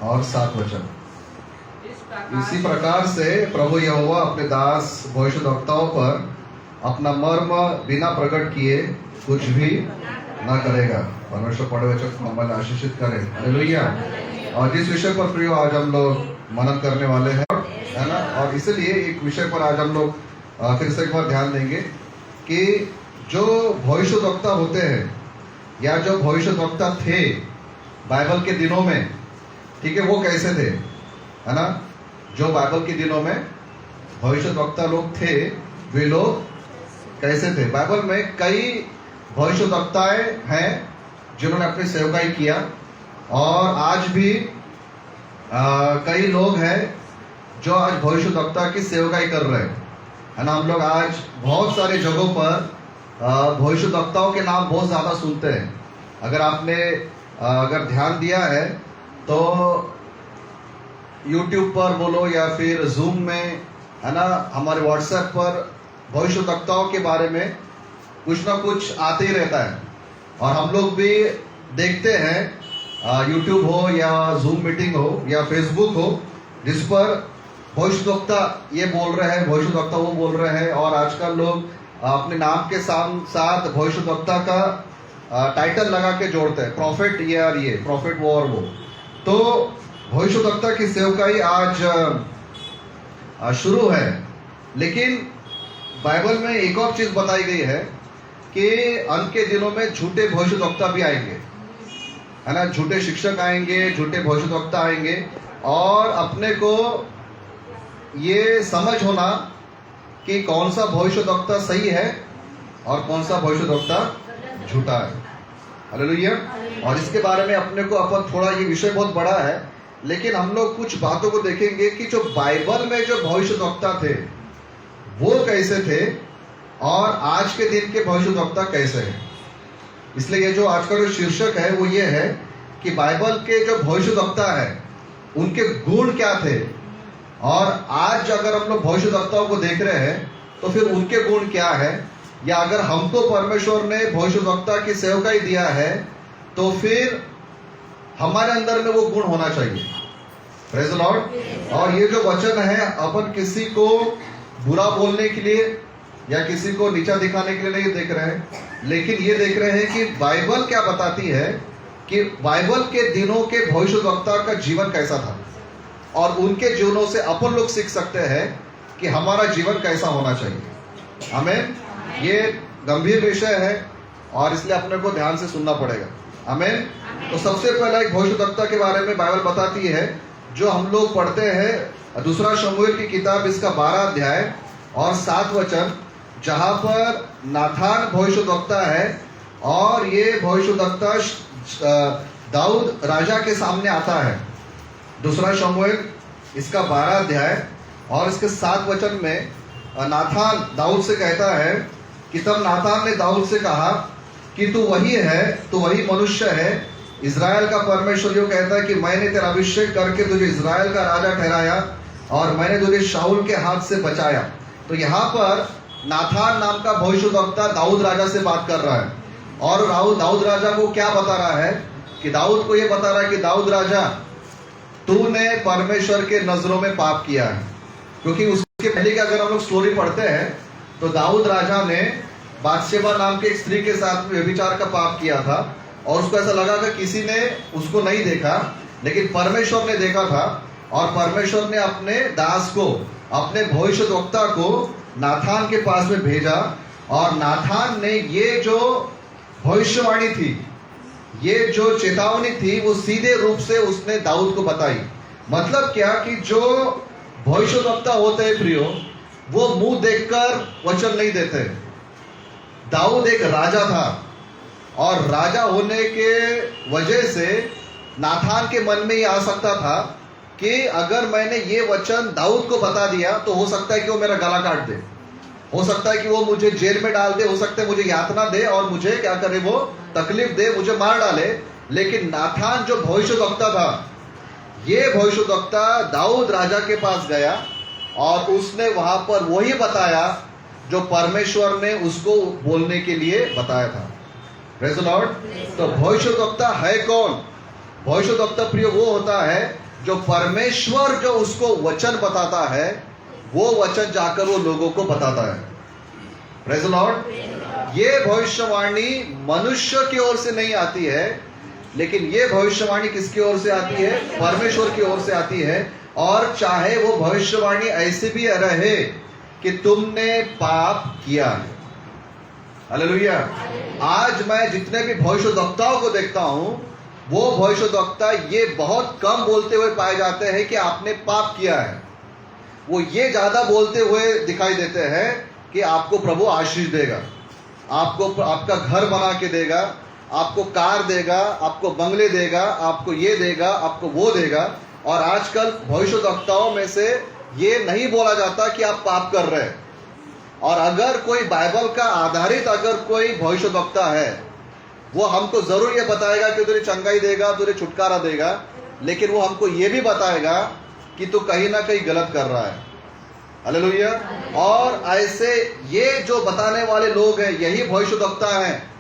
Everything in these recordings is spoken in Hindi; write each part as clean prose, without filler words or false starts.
और 7 वचन। इसी प्रकार से प्रभु यहोवा अपने दास भविष्यद्वक्ताओं पर अपना मर्म बिना प्रकट किए कुछ भी ना करेगा। परमेश्वर पढ़े वचन को हमें आशीषित करे। हालेलुया। और जिस विषय पर प्रियो आज हम लोग मनन करने वाले हैं, है ना, और इसलिए एक विषय पर आज हम लोग फिर से एक बार ध्यान देंगे कि जो भविष्यद्वक्ता होते हैं या जो भविष्यद्वक्ता थे बाइबल के दिनों में, ठीक है, वो कैसे थे, है ना। जो बाइबल के दिनों में भविष्यद्वक्ता लोग थे वे लोग कैसे थे। बाइबल में कई भविष्यद्वक्ताएं हैं जिन्होंने अपनी सेवकाई किया, और आज भी कई लोग हैं जो आज भविष्यद्वक्ता की सेवकाई कर रहे हैं, है ना। हम लोग आज बहुत सारे जगहों पर भविष्यद्वक्ताओं के नाम बहुत ज्यादा सुनते हैं। अगर आपने अगर ध्यान दिया है तो YouTube पर बोलो या फिर Zoom में, है ना, हमारे WhatsApp पर भविष्यद्वक्ताओं के बारे में कुछ ना कुछ आते ही रहता है, और हम लोग भी देखते हैं YouTube हो या Zoom मीटिंग हो या Facebook हो, जिस पर भविष्यद्वक्ता ये बोल रहे हैं, भविष्यद्वक्ता वो बोल रहे हैं, और आजकल लोग अपने नाम के साथ भविष्यद्वक्ता का टाइटल लगा के जोड़ते हैं, प्रॉफिट ये और ये, प्रॉफिट वो और वो। तो भविष्यद्वक्ता की सेवकाई आज शुरू है, लेकिन बाइबल में एक और चीज बताई गई है कि अंत के दिनों में झूठे भविष्यद्वक्ता भी आएंगे, है ना। झूठे शिक्षक आएंगे, झूठे भविष्यद्वक्ता आएंगे, और अपने को ये समझ होना कि कौन सा भविष्यद्वक्ता सही है और कौन सा भविष्यद्वक्ता झूठा है। हालेलुया। और इसके बारे में अपने को अपन थोड़ा, ये विषय बहुत बड़ा है, लेकिन हम लोग कुछ बातों को देखेंगे कि जो बाइबल में जो भविष्यद्वक्ता थे वो कैसे थे और आज के दिन के भविष्यद्वक्ता कैसे हैं। इसलिए ये जो आज का जो शीर्षक है वो ये है कि बाइबल के जो भविष्यद्वक्ता है उनके गुण क्या थे, और आज अगर हम लोग भविष्यद्वक्ताओं को देख रहे हैं तो फिर उनके गुण क्या है, या अगर हमको परमेश्वर ने भविष्यद्वक्ता की सेवकाई दिया है तो फिर हमारे अंदर में वो गुण होना चाहिए। Praise the Lord. और ये जो वचन है अपन किसी को बुरा बोलने के लिए या किसी को नीचा दिखाने के लिए नहीं देख रहे हैं, लेकिन ये देख रहे हैं कि बाइबल क्या बताती है कि बाइबल के दिनों के भविष्यद्वक्ता का जीवन कैसा था, और उनके जीवनों से अपन लोग सीख सकते हैं कि हमारा जीवन कैसा होना चाहिए। आमीन। ये गंभीर विषय है और इसलिए अपने को ध्यान से सुनना पड़ेगा। आमीन। तो सबसे पहला एक भविष्यद्वक्ता के बारे में बाइबल बताती है जो हम लोग पढ़ते हैं, दूसरा शमूएल की किताब, इसका 12 अध्याय और 7 वचन, जहां पर नाथान भविष्यद्वक्ता है, और ये भविष्यद्वक्ता दाऊद राजा के सामने आता है। दूसरा शमूएल इसका 12 अध्याय और इसके 7 वचन में नाथान दाऊद से कहता है कि तब नाथान ने दाऊद से कहा कि तू वही है, तू वही मनुष्य है, इज़राइल का परमेश्वर यो कहता है कि मैंने तेरा अभिषेक करके तुझे इज़राइल का राजा ठहराया और मैंने तुझे शाऊल के हाथ से बचाया। तो यहाँ पर नाथान नाम का भविष्यद्वक्ता दाऊद राजा से बात कर रहा है, और दाऊद राजा को क्या बता रहा है कि दाऊद को ये बता रहा है कि दाऊद राजा, तूने परमेश्वर के नजरों में पाप किया है। क्योंकि उसके पहले की अगर हम लोग स्टोरी पढ़ते हैं तो दाऊद राजा ने बादशेबा नाम के एक स्त्री के साथ व्यभिचार का पाप किया था, और उसको ऐसा लगा कि किसी ने उसको नहीं देखा, लेकिन परमेश्वर ने देखा था, और परमेश्वर ने अपने दास को, अपने भविष्यद्वक्ता को नाथान के पास में भेजा, और नाथान ने ये जो भविष्यवाणी थी, ये जो चेतावनी थी, वो सीधे रूप से उसने दाऊद को बताई। मतलब क्या कि जो भविष्यद्वक्ता होते हैं प्रियो, वो मुंह देखकर वचन नहीं देते। दाऊद एक राजा था, और राजा होने के वजह से नाथान के मन में ये आ सकता था कि अगर मैंने ये वचन दाऊद को बता दिया तो हो सकता है कि वो मेरा गला काट दे, हो सकता है कि वो मुझे जेल में डाल दे, हो सकता है मुझे यातना दे और मुझे क्या करे, वो तकलीफ दे, मुझे मार डाले। लेकिन नाथान जो भविष्यद्वक्ता था, ये भविष्यद्वक्ता दाऊद राजा के पास गया और उसने वहां पर वही बताया जो परमेश्वर ने उसको बोलने के लिए बताया था। Praise the Lord. तो भविष्यद्वक्ता है कौन? भविष्यद्वक्ता प्रिय वो होता है जो परमेश्वर जो उसको वचन बताता है, वो वचन जाकर वो लोगों को बताता है। Praise the Lord. ये भविष्यवाणी मनुष्य की ओर से नहीं आती है, लेकिन ये भविष्यवाणी किसकी ओर से आती है? परमेश्वर की ओर से आती है। और चाहे वो भविष्यवाणी ऐसी भी रहे कि तुमने पाप किया है। हालेलुया। आज मैं जितने भी भविष्यद्वक्ताओं को देखता हूं, वो भविष्यद्वक्ता ये बहुत कम बोलते हुए पाए जाते हैं कि आपने पाप किया है। वो ये ज्यादा बोलते हुए दिखाई देते हैं कि आपको प्रभु आशीष देगा, आपको आपका घर बना के देगा, आपको कार देगा, आपको बंगले देगा, आपको ये देगा, आपको वो देगा। और आजकल भविष्यद्वक्ताओं में से ये नहीं बोला जाता कि आप पाप कर रहे हैं। और अगर कोई बाइबल का आधारित अगर कोई भविष्यद्वक्ता है, वो हमको जरूर ये बताएगा कि तुझे चंगाई देगा, तुझे छुटकारा देगा, लेकिन वो हमको ये भी बताएगा कि तू कहीं ना कहीं गलत कर रहा है। हालेलुया। और ऐसे ये जो बताने वाले लोग हैं, यही भविष्यद्वक्ता हैं।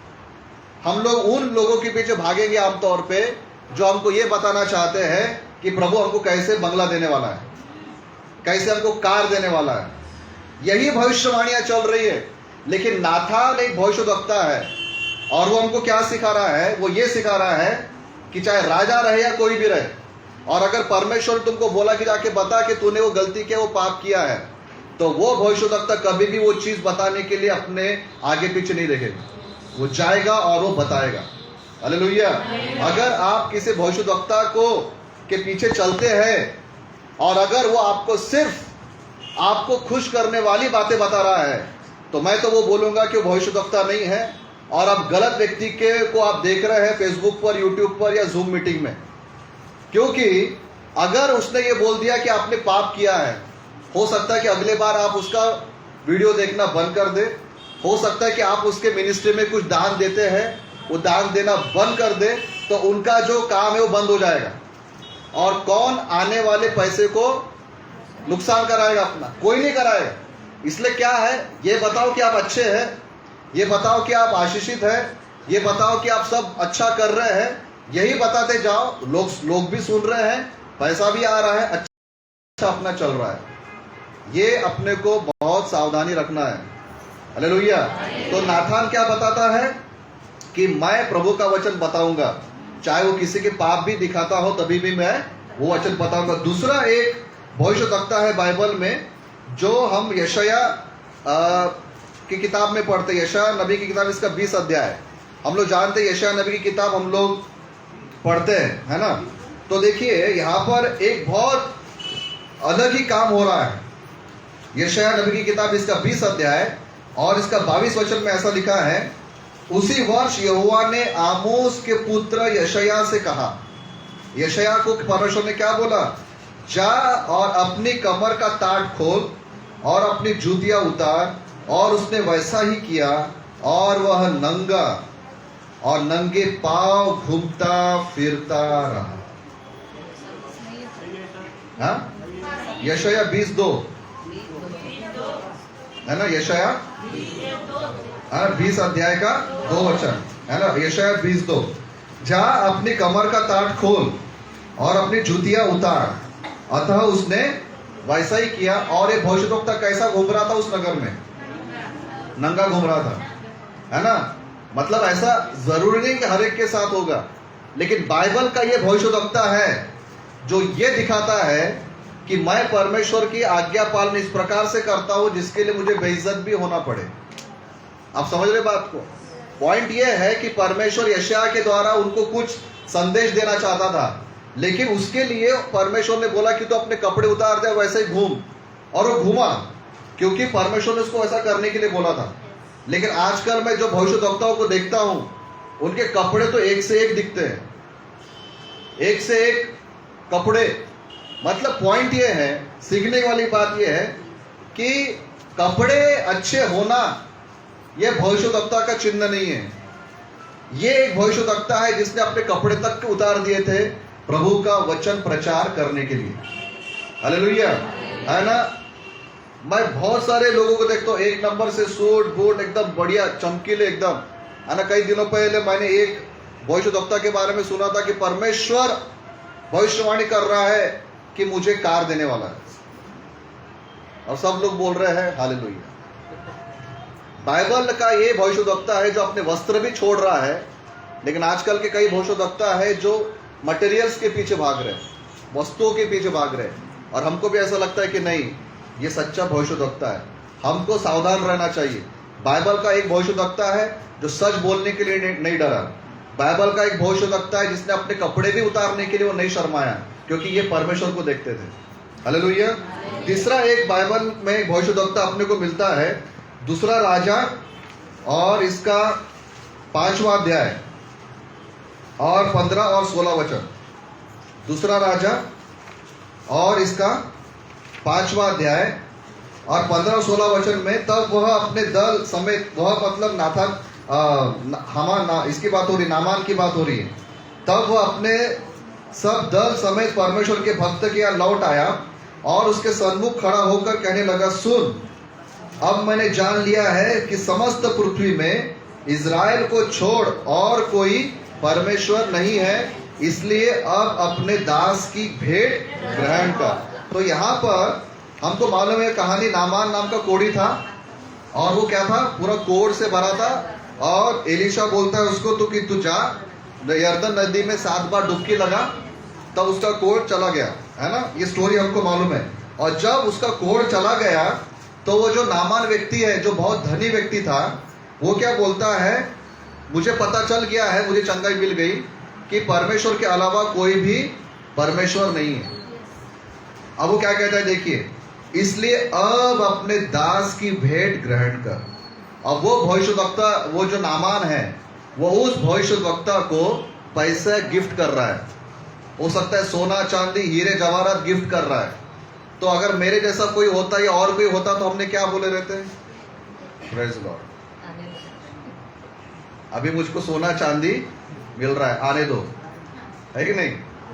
हम लोग उन लोगों के पीछे भागेंगे आमतौर पे जो हमको ये बताना चाहते हैं कि प्रभु हमको कैसे बंगला देने वाला है, कैसे हमको कार देने वाला है। यही भविष्यवाणियां चल रही है। लेकिन नाथान एक भविष्यद्वक्ता है, और वो हमको क्या सिखा रहा है? वो ये सिखा रहा है कि चाहे राजा रहे या कोई भी रहे, और अगर परमेश्वर तुमको बोला कि जाके बता कि तूने वो गलती किया, वो पाप किया है, तो वो भविष्यद्वक्ता कभी भी वो चीज बताने के लिए अपने आगे पीछे नहीं देखेगा। वो जाएगा और वो बताएगा। हालेलुया। अगर आप किसी भविष्यद्वक्ता को के पीछे चलते हैं और अगर वो आपको सिर्फ आपको खुश करने वाली बातें बता रहा है, तो मैं तो वो बोलूंगा कि वो भविष्यद्वक्ता नहीं है, और आप गलत व्यक्ति के को आप देख रहे हैं फेसबुक पर, यूट्यूब पर या जूम मीटिंग में। क्योंकि अगर उसने ये बोल दिया कि आपने पाप किया है, हो सकता है कि अगले बार आप उसका वीडियो देखना बंद कर दे। हो सकता है कि आप उसके मिनिस्ट्री में कुछ दान देते हैं, वो दान देना बंद कर दे, तो उनका जो काम है वो बंद हो जाएगा। और कौन आने वाले पैसे को नुकसान कराएगा? अपना कोई नहीं कराएगा। इसलिए क्या है, ये बताओ कि आप अच्छे हैं, ये बताओ कि आप आशीषित हैं, ये बताओ कि आप सब अच्छा कर रहे हैं, यही बताते जाओ। लोग भी सुन रहे हैं, पैसा भी आ रहा है, अच्छा अपना चल रहा है। ये अपने को बहुत सावधानी रखना है। हालेलुया। तो नाथान क्या बताता है कि मैं प्रभु का वचन बताऊंगा, चाहे वो किसी के पाप भी दिखाता हो, तभी भी मैं वो वचन बताऊंगा। दूसरा एक भविष्यद्वक्ता है बाइबल में, जो हम यशाया की किताब में पढ़ते हैं। यशाया नबी की किताब, इसका 20 अध्याय हम लोग जानते हैं। यशाया नबी की किताब हम लोग पढ़ते हैं, है ना। तो देखिए यहाँ पर एक बहुत अलग ही काम हो रहा है। यशाया नबी की किताब, इसका 20 अध्याय और इसका 22 वचन में ऐसा लिखा है, उसी वर्ष यहोवा ने आमोस के पुत्र यशाया से कहा। यशाया को परमेश्वर ने क्या बोला? जा और अपनी कमर का ताट खोल और अपनी जूतियां उतार। और उसने वैसा ही किया, और वह नंगा और नंगे पांव घूमता फिरता रहा। हाँ? यशाया 20:2 है ना। यशाया 20 अध्याय का 2 वचन है ना। यशाया 20:2, जा अपनी कमर का ताट खोल और अपनी जूतियां उतार। अतः उसने वैसा ही किया। और ये भविष्यद्वक्ता कैसा घूम रहा था उस नगर में? नंगा घूम रहा था, है ना। मतलब ऐसा जरूरी नहीं कि हर एक के साथ होगा, लेकिन बाइबल का ये भविष्यद्वक्ता है जो ये दिखाता है कि मैं परमेश्वर की आज्ञा पालन इस प्रकार से करता हूं जिसके लिए मुझे बेइज्जत भी होना पड़े। आप समझ रहे बात को? पॉइंट ये है कि परमेश्वर यशाया के द्वारा उनको कुछ संदेश देना चाहता था, लेकिन उसके लिए परमेश्वर ने बोला कि तो अपने कपड़े उतार दे, वैसे ही घूम। और वो घूमा, क्योंकि परमेश्वर ने उसको ऐसा करने के लिए बोला था। लेकिन आजकल मैं जो भविष्यद्वक्ताओं को देखता हूं, उनके कपड़े तो एक से एक दिखते हैं, एक से एक कपड़े। मतलब पॉइंट ये है, सीखने वाली बात ये है कि कपड़े अच्छे होना यह भविष्यद्वक्ता का चिन्ह नहीं है। ये एक भविष्यद्वक्ता है जिसने अपने कपड़े तक उतार दिए थे प्रभु का वचन प्रचार करने के लिए। हालेलुया, है ना। मैं बहुत सारे लोगों को देखता हूँ, एक नंबर से सूट बूट एकदम बढ़िया चमकीले एकदम, है ना। कई दिनों पहले मैंने एक भविष्यद्वक्ता के बारे में सुना था कि परमेश्वर भविष्यवाणी कर रहा है कि मुझे कार देने वाला है, और सब लोग बोल रहे हैं हालेलुया। बाइबल का ये भविष्यद्वक्ता है जो अपने वस्त्र भी छोड़ रहा है, लेकिन आजकल के कई भविष्यद्वक्ता है जो मटेरियल्स के पीछे भाग रहे हैं, वस्तुओं के पीछे भाग रहे हैं। और हमको भी ऐसा लगता है कि नहीं, ये सच्चा भविष्यद्वक्ता है, हमको सावधान रहना चाहिए। बाइबल का एक भविष्यद्वक्ता है जो सच बोलने के लिए नहीं डरा। बाइबल का एक भविष्यद्वक्ता है जिसने अपने कपड़े भी उतारने के लिए वो नहीं शर्माया, क्योंकि ये परमेश्वर को देखते थे। हालेलुया। तीसरा एक बाइबल में एक भविष्यद्वक्ता अपने को मिलता है, दूसरा राजा और इसका 5वां अध्याय और 15 और 16 वचन। दूसरा राजा और इसका 5वां अध्याय और 15 और 16 वचन में, तब वह अपने दल समेत, वह मतलब नाथान इसकी बात हो रही, नामान की बात हो रही है। तब वह अपने सब दल समेत परमेश्वर के भक्त के यहाँ लौट आया और उसके सन्मुख खड़ा होकर कहने लगा, सुन, अब मैंने जान लिया है कि समस्त पृथ्वी में इज़राइल को छोड़ और कोई परमेश्वर नहीं है, इसलिए अब अपने दास की भेंट ग्रहण कर। तो यहाँ पर हमको मालूम है कहानी, नामान नाम का कोढ़ी था और वो क्या था, पूरा कोढ़ से भरा था। और एलिशा बोलता है उसको तो कि तू जा यर्दन नदी में 7 बार डुबकी लगा, तब उसका कोढ़ चला गया, है ना, ये स्टोरी हमको मालूम है। और जब उसका कोढ़ चला गया तो वो जो नामान व्यक्ति है, जो बहुत धनी व्यक्ति था, वो क्या बोलता है, मुझे पता चल गया है, मुझे चंगाई मिल गई कि परमेश्वर के अलावा कोई भी परमेश्वर नहीं है। अब वो क्या कहता है, देखिए, इसलिए अब अपने दास की भेंट ग्रहण कर। अब वो भविष्यद्वक्ता, वो जो नामान है, वो उस भविष्यद्वक्ता को पैसे गिफ्ट कर रहा है। हो सकता है सोना चांदी हीरे जवाहरात गिफ्ट कर रहा है। तो अगर मेरे जैसा कोई होता या और कोई होता तो हमने क्या बोले रहते, प्रेज लॉर्ड, अभी मुझको सोना चांदी मिल रहा है, आने दो, है कि नहीं,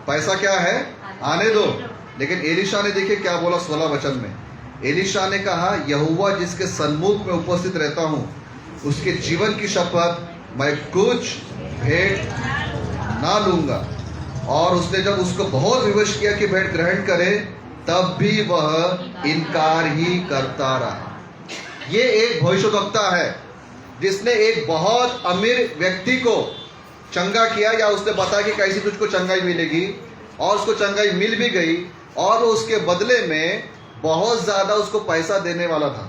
पैसा क्या है, आने दो। लेकिन एलिशा ने देखिए क्या बोला 16 वचन में। एलिशा ने कहा, यहोवा जिसके सन्मुख में उपस्थित रहता हूं, उसके जीवन की शपथ, मैं कुछ भेंट ना लूंगा। और उसने जब उसको बहुत विवश किया कि भेंट ग्रहण करे, तब भी वह इनकार ही करता रहा। ये एक भविष्यद्वक्ता है जिसने एक बहुत अमीर व्यक्ति को चंगा किया, या उसने बताया कि कैसे तुझको चंगाई मिलेगी, और उसको चंगाई मिल भी गई, और उसके बदले में बहुत ज्यादा उसको पैसा देने वाला था।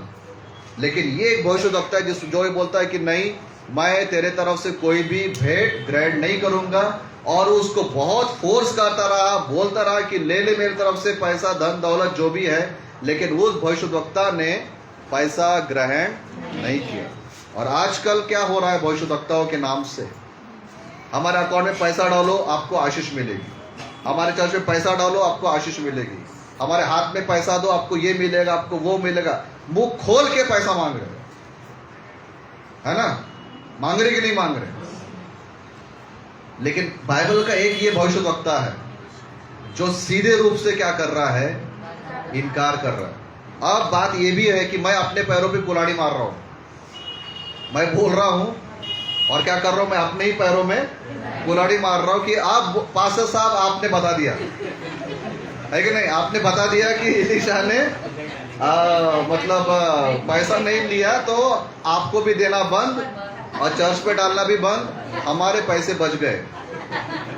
लेकिन ये एक भविष्यद्वक्ता है जो ये बोलता है कि नहीं, मैं तेरे तरफ से कोई भी भेंट ग्रहण नहीं करूंगा, और उसको बहुत फोर्स करता रहा, बोलता रहा कि ले ले मेरी तरफ से पैसा, धन दौलत जो भी है। लेकिन उस भविष्यद्वक्ता ने पैसा ग्रहण नहीं किया। और आजकल क्या हो रहा है भविष्यद्वक्ताओं के नाम से, हमारे अकाउंट में पैसा डालो आपको आशीष मिलेगी, हमारे चर्च में पैसा डालो आपको आशीष मिलेगी, हमारे हाथ में पैसा दो आपको ये मिलेगा, आपको वो मिलेगा। मुंह खोल के पैसा मांग रहे, है ना, मांग रहे कि नहीं मांग रहे। लेकिन बाइबल का एक ये भविष्यद्वक्ता है जो सीधे रूप से क्या कर रहा है, इनकार कर रहा है। अब बात ये भी है कि मैं अपने पैरों पे कुल्हाड़ी मार रहा हूं, मैं बोल रहा हूं और क्या कर रहा हूं, मैं अपने ही पैरों में कुल्हाड़ी मार रहा हूं कि आप पास्टर साहब आपने बता दिया है कि नहीं, आपने बता दिया कि एलिशा ने मतलब पैसा नहीं लिया तो आपको भी देना बंद और चर्च पे डालना भी बंद, हमारे पैसे बच गए।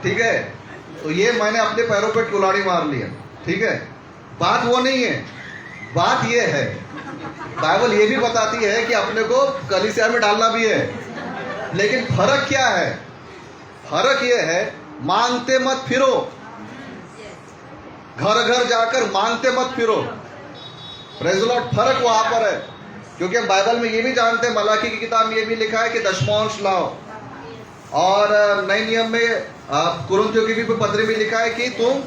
ठीक है, तो ये मैंने अपने पैरों पे कुल्हाड़ी मार लिया। ठीक है, बात वो नहीं है, बात ये है, बाइबल ये भी बताती है कि अपने को कलीसिया में डालना भी है। लेकिन फर्क क्या है, फर्क ये है, मांगते मत फिरो, घर घर जाकर मांगते मत फिरो। प्रेज़ द लॉर्ड, फर्क वहां पर है। क्योंकि हम बाइबल में ये भी जानते हैं, मलाकी की किताब में ये भी लिखा है कि दशमांश लाओ, और नए नियम में कुरिन्थियों की भी पत्री में लिखा है कि तुम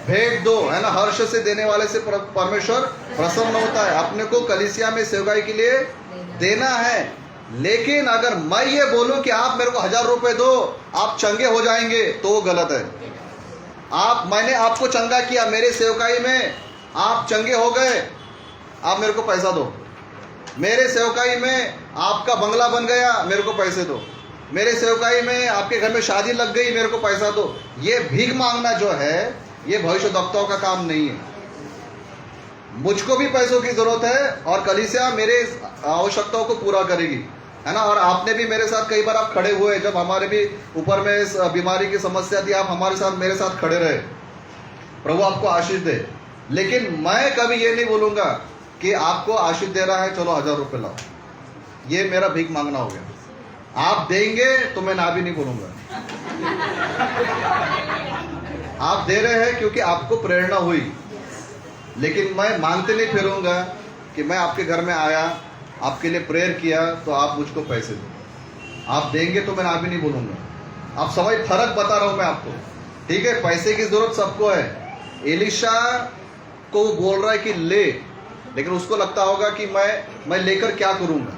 भेंट दो, है ना, हर्ष से देने वाले से परमेश्वर प्रसन्न होता है। अपने को कलीसिया में सेवकाई के लिए देना है। लेकिन अगर मैं ये बोलूं कि आप मेरे को 1000 रुपए दो आप चंगे हो जाएंगे, तो वो गलत है। मैंने आपको चंगा किया, मेरे सेवकाई में आप चंगे हो गए, आप मेरे को पैसा दो। मेरे सेवकाई में आपका बंगला बन गया, मेरे को पैसे दो। मेरे सेवकाई में आपके घर में शादी लग गई, मेरे को पैसा दो। ये भीख मांगना जो है, ये भविष्यद्वक्ताओं का काम नहीं है। मुझको भी पैसों की जरूरत है और कलीसिया मेरे आवश्यकताओं को पूरा करेगी, है ना। और आपने भी मेरे साथ कई बार आप खड़े हुए, जब हमारे भी ऊपर में बीमारी की समस्या थी, आप हमारे साथ मेरे साथ खड़े रहे। प्रभु आपको आशीष दे। लेकिन मैं कभी ये नहीं बोलूंगा कि आपको आशीष दे रहा है, चलो 1000 रुपये लाओ। ये मेरा भीख मांगना हो गया। आप देंगे तो मैं ना भी नहीं बोलूंगा। आप दे रहे हैं क्योंकि आपको प्रेरणा हुई, लेकिन मैं मांगते नहीं फिरूंगा कि मैं आपके घर में आया, आपके लिए प्रेयर किया तो आप मुझको पैसे दो। आप देंगे तो मैं ना भी नहीं बोलूंगा। आप समझ, फर्क बता रहा हूं मैं आपको, ठीक है। पैसे की जरूरत सबको है। एलिशा को बोल रहा है कि ले, लेकिन उसको लगता होगा कि मैं लेकर क्या करूंगा,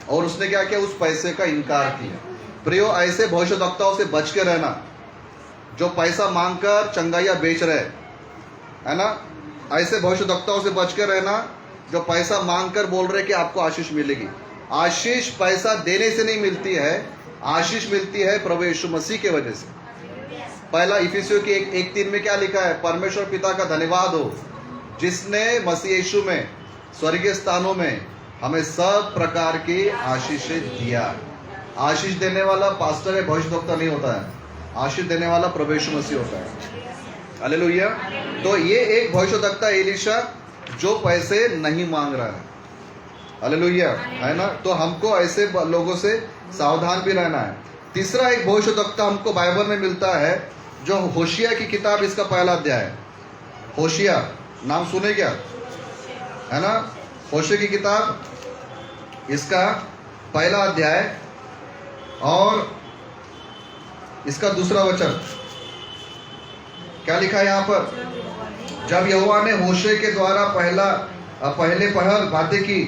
और उसने क्या किया, उस पैसे का इनकार किया। प्रियो, ऐसे भविष्यद्वक्ताओं से बच के रहना जो पैसा मांगकर चंगाइयां बेच रहे, है ना। ऐसे भविष्यद्वक्ताओं से बच के रहना जो पैसा मांगकर बोल रहे कि आपको आशीष मिलेगी। आशीष पैसा देने से नहीं मिलती है, आशीष मिलती है प्रभु यीशु मसीह के वजह से। पहला इफिसियों की 1:3 में क्या लिखा है, परमेश्वर पिता का धन्यवाद हो जिसने मसीह यीशु में स्वर्गीय स्थानों में हमें सब प्रकार की आशीषें दिया। आशीष देने वाला पास्टर या भविष्यद्वक्ता नहीं होता है, आशीष देने वाला प्रभु यीशु मसीह होता है। हालेलुया। तो ये एक भविष्यद्वक्ता एलीशा जो पैसे नहीं मांग रहा है, हालेलुया, है ना। तो हमको ऐसे लोगों से सावधान भी रहना है। तीसरा एक भविष्यद्वक्ता हमको बाइबल में मिलता है, जो होशिया की किताब, इसका पहला अध्याय। होशिया नाम सुने क्या, है ना। होशिया की किताब, इसका पहला अध्याय और इसका दूसरा वचन क्या लिखा है यहाँ पर। जब यहोवा ने होशे के द्वारा पहले बातें की,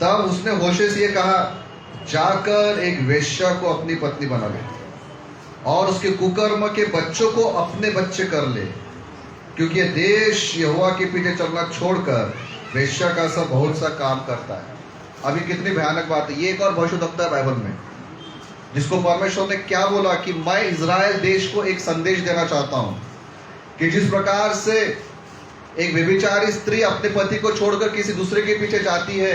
तब उसने होशे से ये कहा, जाकर एक वेश्या को अपनी पत्नी बना ले और उसके कुकर्म के बच्चों को अपने बच्चे कर ले, क्योंकि ये देश यहोवा के पीछे चलना छोड़कर वेश्या का सा बहुत सा काम करता है। अभी कितनी भयानक बात है। ये एक और भविष्यद्वक्ता है बाइबल में, जिसको परमेश्वर ने क्या बोला कि मैं इजराइल देश को एक संदेश देना चाहता हूं कि जिस प्रकार से एक व्यभिचारी स्त्री अपने पति को छोड़कर किसी दूसरे के पीछे जाती है,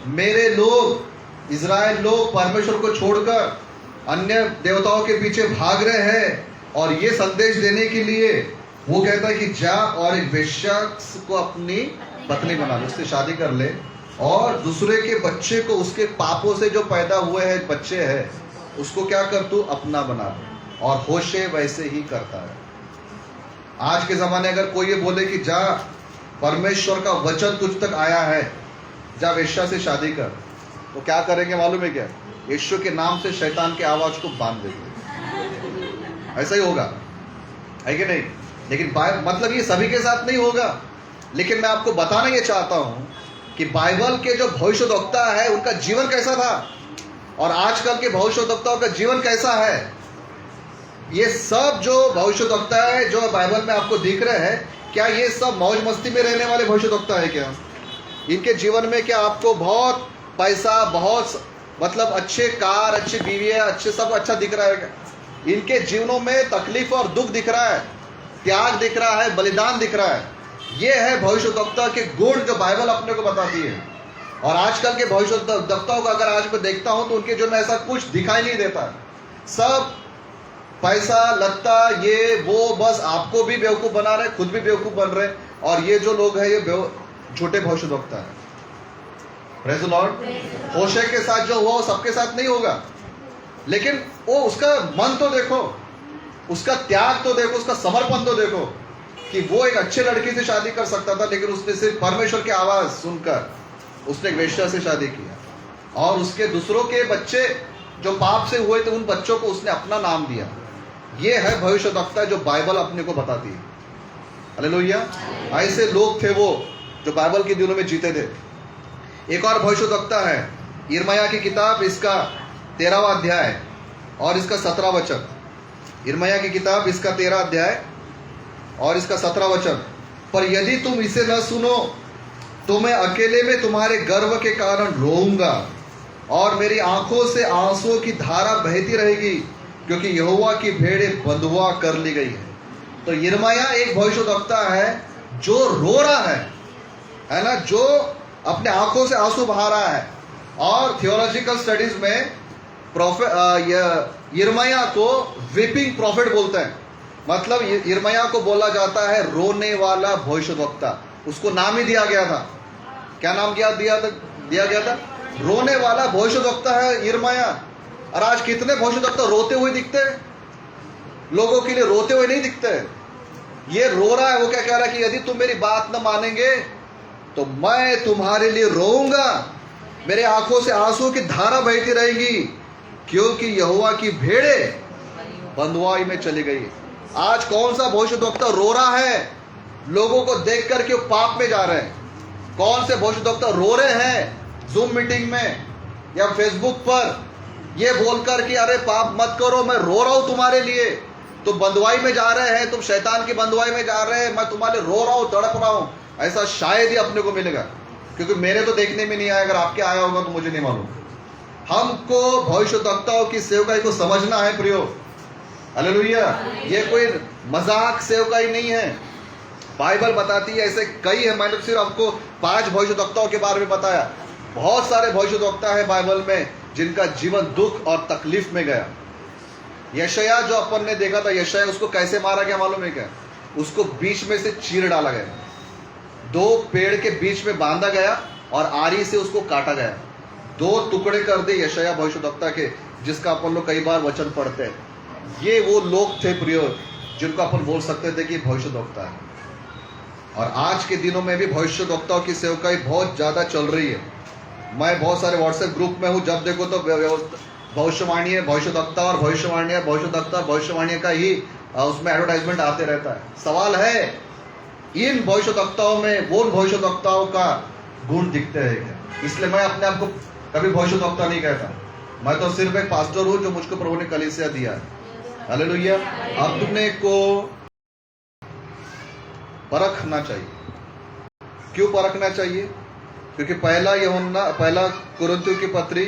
मेरे लोग इजराइल लोग परमेश्वर को छोड़कर अन्य देवताओं के पीछे भाग रहे हैं। और ये संदेश देने के लिए वो कहता है कि जा और एक वेश्या को अपनी पत्नी बना ले, उससे शादी कर ले, और दूसरे के बच्चे को, उसके पापों से जो पैदा हुए हैं बच्चे हैं, उसको क्या कर, तू अपना बना ले। और होशे वैसे ही करता है। आज के ज़माने अगर कोई ये बोले कि जा, परमेश्वर का वचन तुझ तक आया है, जा वेश्या से शादी कर, तो क्या करेंगे मालूम है क्या, यीशु के नाम से शैतान के आवाज को बांध देंगे। ऐसा ही होगा, है कि नहीं। लेकिन मतलब ये सभी के साथ नहीं होगा, लेकिन मैं आपको बताना ये चाहता हूं कि बाइबल के जो भविष्यद्वक्ता है उनका जीवन कैसा था और आजकल के भविष्यद्वक्ताओं का जीवन कैसा है। ये सब जो भविष्यद्वक्ता है जो बाइबल में आपको दिख रहे हैं, क्या ये सब मौज मस्ती में रहने वाले भविष्यद्वक्ता है क्या? इनके जीवन में क्या आपको बहुत पैसा, बहुत मतलब अच्छे कार, अच्छी बीवी है, अच्छे सब अच्छा दिख रहा है क्या? इनके जीवनों में तकलीफ और दुख दिख रहा है, त्याग दिख रहा है, बलिदान दिख रहा है। ये है भविष्यद्वक्ता के गुण जो बाइबल अपने को बताती है। और आजकल के भविष्यद्वक्ताओं को अगर आज मैं देखता हूं तो उनके जीवन में ऐसा कुछ दिखाई नहीं देता। सब पैसा, लत्ता, ये वो, बस आपको भी बेवकूफ बना रहे, खुद भी बेवकूफ बन रहे। और ये जो लोग हैं ये झूठे भविष्यद्वक्ता है। Praise the Lord. होशे के साथ जो हुआ वो सबके साथ नहीं होगा, लेकिन वो उसका मन तो देखो, उसका त्याग तो देखो, उसका समर्पण तो देखो कि वो एक अच्छे लड़की से शादी कर सकता था, लेकिन उसने सिर्फ परमेश्वर की आवाज सुनकर उसने एक वेश्या से शादी किया। और उसके दूसरों के बच्चे जो पाप से हुए थे उन बच्चों को उसने अपना नाम दिया। ये है भविष्यद्वक्ता जो बाइबल अपने को बताती है। हालेलुया। ऐसे लोग थे वो जो बाइबल के दिनों में जीते थे। एक और भविष्यद्वक्ता है यिर्मयाह की किताब, इसका 13वां अध्याय और इसका 17वां वचन। यिर्मयाह की किताब, इसका 13 अध्याय और इसका 17 वचन। पर यदि तुम इसे न सुनो तो मैं अकेले में तुम्हारे गर्व के कारण रोऊंगा और मेरी आंखों से आंसुओं की धारा बहती रहेगी, क्योंकि यहोवा की भेड़ें बंधुआ कर ली गई है। तो यिर्मयाह एक भविष्यद्वक्ता है जो रो रहा है ना, जो अपने आंखों से आंसू बहा रहा है। और थियोलॉजिकल स्टडीज में यिर्मयाह को वीपिंग प्रॉफिट बोलते हैं। मतलब यिर्मयाह को बोला जाता है रोने वाला भविष्यद्वक्ता। उसको नाम ही दिया गया था, क्या नाम दिया गया था? रोने वाला भविष्यद्वक्ता है यिर्मयाह। और आज कितने भविष्यद्वक्ता रोते हुए दिखते हैं, लोगों के लिए रोते हुए नहीं दिखते। ये रो रहा है, वो क्या कह रहा है कि यदि तुम मेरी बात न मानेंगे तो मैं तुम्हारे लिए रोऊंगा, मेरे आंखों से आंसू की धारा बहती रहेगी, क्योंकि यहोवा की भेड़ें बंधुआई में चली गई। आज कौन सा भविष्यद्वक्ता रो रहा है लोगों को देख करके वो पाप में जा रहे हैं? कौन से भविष्यद्वक्ता रो रहे हैं जूम मीटिंग में या फेसबुक पर ये बोलकर कि अरे पाप मत करो, मैं रो रहा हूं तुम्हारे लिए, तुम बंधुआई में जा रहे हैं, तुम शैतान की बंधुआई में जा रहे हैं, मैं तुम्हारे रो रहा हूं, तड़प रहा हूं। ऐसा शायद ही अपने को मिलेगा, क्योंकि मेरे तो देखने में नहीं आया। अगर आपके आया होगा तो मुझे नहीं मालूम। हमको भविष्यद्वक्ताओं की सेवकाई को समझना है प्रियो, हालेलुया। ये कोई मजाक सेवकाई नहीं है। बाइबल बताती है ऐसे कई है। मैंने सिर्फ आपको 5 भविष्यद्वक्ताओं के बारे में बताया। बहुत सारे भविष्यद्वक्ता है बाइबल में जिनका जीवन दुख और तकलीफ में गया। यशायाह जो अपन ने देखा था, यशायाह उसको कैसे मारा गया मालूम है क्या? उसको बीच में से चीर डाला गया, 2 पेड़ के बीच में बांधा गया और आरी से उसको काटा गया। 2 टुकड़े कर दे यशायाह भविष्यद्वक्ता के, जिसका अपन लोग कई बार वचन पढ़ते हैं। ये वो लोग थे प्रियो जिनको अपन बोल सकते थे कि भविष्यद्वक्ता है। और आज के दिनों में भी भविष्यद्वक्ताओं की सेवकाई बहुत ज्यादा चल रही है। मैं बहुत सारे व्हाट्सएप ग्रुप में हूं, जब देखो तो भविष्यवाणी है, भविष्यद्वक्ता और भविष्यवाणी है, भविष्यद्वक्ता भविष्यवाणी का ही उसमें एडवर्टाइजमेंट आते रहता है। सवाल है इन भविष्यद्वक्ताओं में वो भविष्यद्वक्ताओं का गुण दिखते हैं क्या? इसलिए मैं अपने आप को कभी भविष्यद्वक्ता नहीं कहता। मैं तो सिर्फ एक पास्टर हूं जो मुझको प्रभु ने कलीसिया दिया है, हालेलुया। अपने को परखना चाहिए। क्यों परखना चाहिए? क्योंकि पहला कुरिन्थियों की पत्री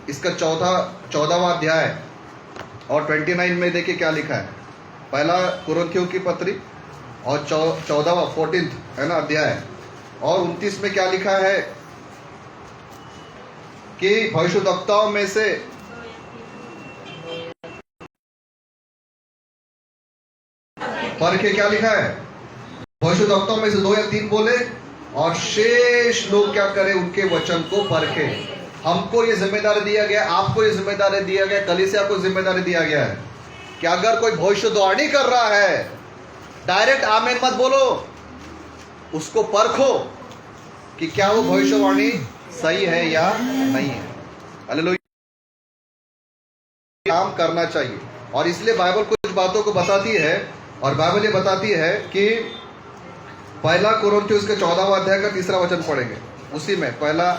इसका 14वां अध्याय और 29 में देखिए क्या लिखा है। पहला कुरिन्थियों की पत्री और 14वां है ना अध्याय, और 29 में क्या लिखा है कि भविष्यद्वक्ताओं में से परखे, क्या लिखा है? भविष्यद्वक्ताओं में से 2 या 3 बोले और शेष लोग क्या करें? उनके वचन को परखे। हमको ये जिम्मेदारी दिया गया, आपको ये जिम्मेदारी दिया गया, कलीसिया को जिम्मेदारी दिया गया है कि अगर कोई भविष्यवाणी कर रहा है, डायरेक्ट आमीन मत बोलो, उसको परखो कि क्या वो भविष्यवाणी सही है या नहीं है। हालेलुया। काम करना चाहिए। और इसलिए बाइबल कुछ बातों को बताती है, और बाइबल ये बताती है कि पहला कुरिन्थियों के 14वां अध्याय का 3रा वचन पढ़ेंगे। उसी में पहला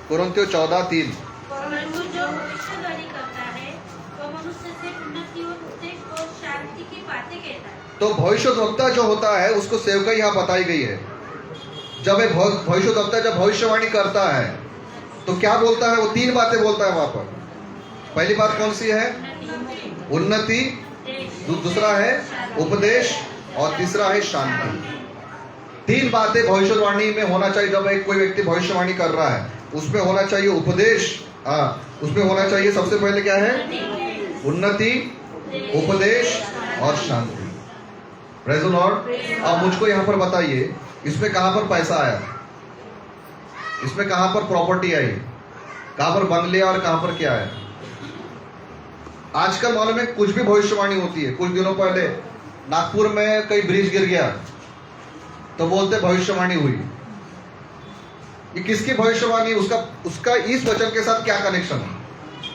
कुरिन्थियों 14:3, परंतु जो भविष्यवाणी करता है वो मनुष्य से उन्नति और उपदेश और शांति की बातें कहता है। तो भविष्यद्वक्ता जो होता है उसको सेवकाई यहाँ बताई गई है। जब एक भविष्यद्वक्ता जब भविष्यवाणी करता है तो क्या बोलता है? वो 3 बातें बोलता है वहां पर। पहली बात कौन सी है? उन्नति, दूसरा है उपदेश, और तीसरा है शांति। 3 बातें भविष्यवाणी में होना चाहिए। जब कोई व्यक्ति भविष्यवाणी कर रहा है उसमें होना चाहिए उपदेश, उसमें होना चाहिए सबसे पहले क्या है? उन्नति, उपदेश और शांति। Praise the Lord. अब मुझको यहां पर बताइए, इसमें कहां पर पैसा आया? इसमें कहां पर प्रॉपर्टी आई? कहां पर बंगले और कहां पर क्या है? आजकल मालूम है कुछ भी भविष्यवाणी होती है। कुछ दिनों पहले नागपुर में कई ब्रिज गिर गया तो बोलते भविष्यवाणी हुई। ये किसकी भविष्यवाणी? उसका इस वचन के साथ क्या कनेक्शन है?